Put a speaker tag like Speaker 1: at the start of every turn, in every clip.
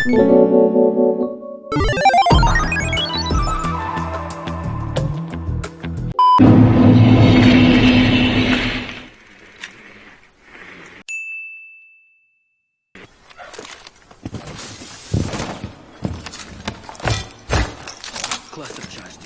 Speaker 1: Cluster charged.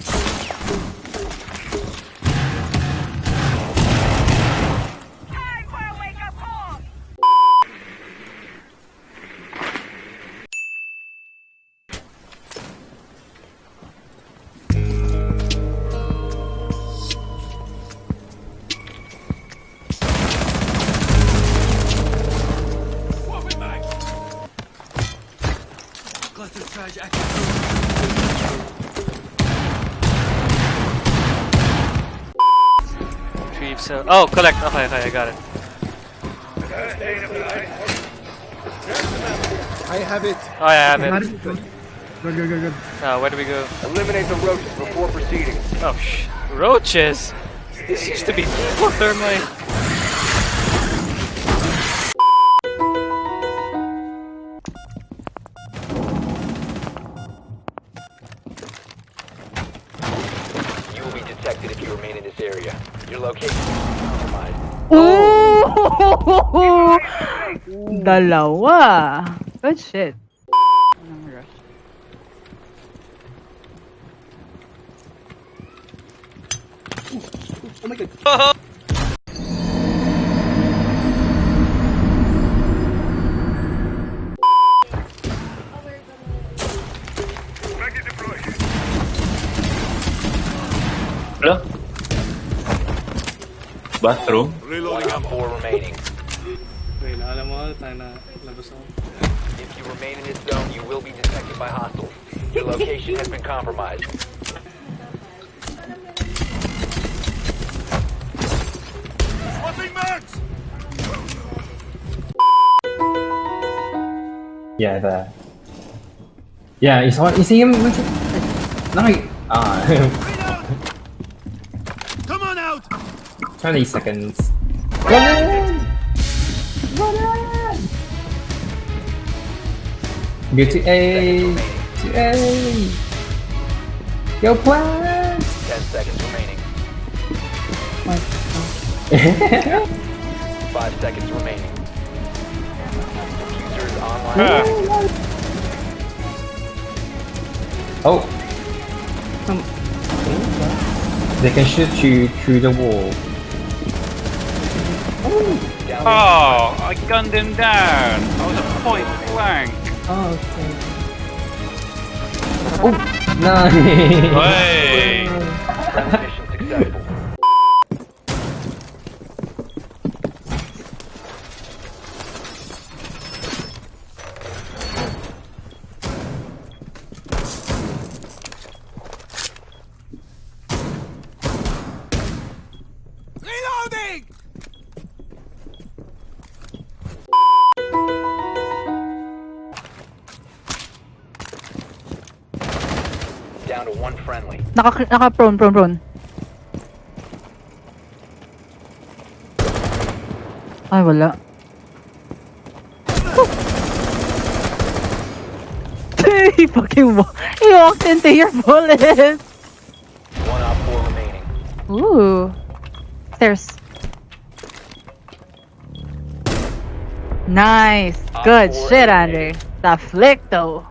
Speaker 1: Cluster charge active.
Speaker 2: Retrieve cell. Oh, collect. Okay, I got it.
Speaker 3: I have it.
Speaker 2: Oh, I have it.
Speaker 4: Good.
Speaker 2: Where do we go?
Speaker 5: Eliminate the roaches before proceeding.
Speaker 2: Oh, roaches. This used to be people thermite.
Speaker 5: You will be detected if you remain in this area. Your location is compromised.
Speaker 6: Ooh! Dalawa. Good shit.
Speaker 3: Oh my god.
Speaker 7: Hello? Bathroom?
Speaker 5: Reloading up. 4 remaining.
Speaker 4: Wait, alam mo, tayo na labas ako.
Speaker 5: If you remain in this zone, you will be detected by hostiles. Your location has been compromised. Swapping mags!
Speaker 7: Yeah, there. Yeah, you see him? No.
Speaker 5: Come on out!
Speaker 7: 20 seconds. Run in! Run in! Go to A! To A! Go plant!
Speaker 5: 10 seconds remaining. 5 seconds remaining. Diffuser is online.
Speaker 7: Oh! They can shoot you through the wall.
Speaker 2: Oh, I gunned him down. I was at point blank.
Speaker 7: Oh, okay. Oh! Nice!
Speaker 2: Hey!
Speaker 5: Mission successful. Reloading! Down to 1 friendly.
Speaker 6: Naka-prone. Ay, wala. He walked into your bullet.
Speaker 5: 1 op 4 remaining.
Speaker 6: Ooh. Stairs. Nice. Good shit, Andre. The flick, though.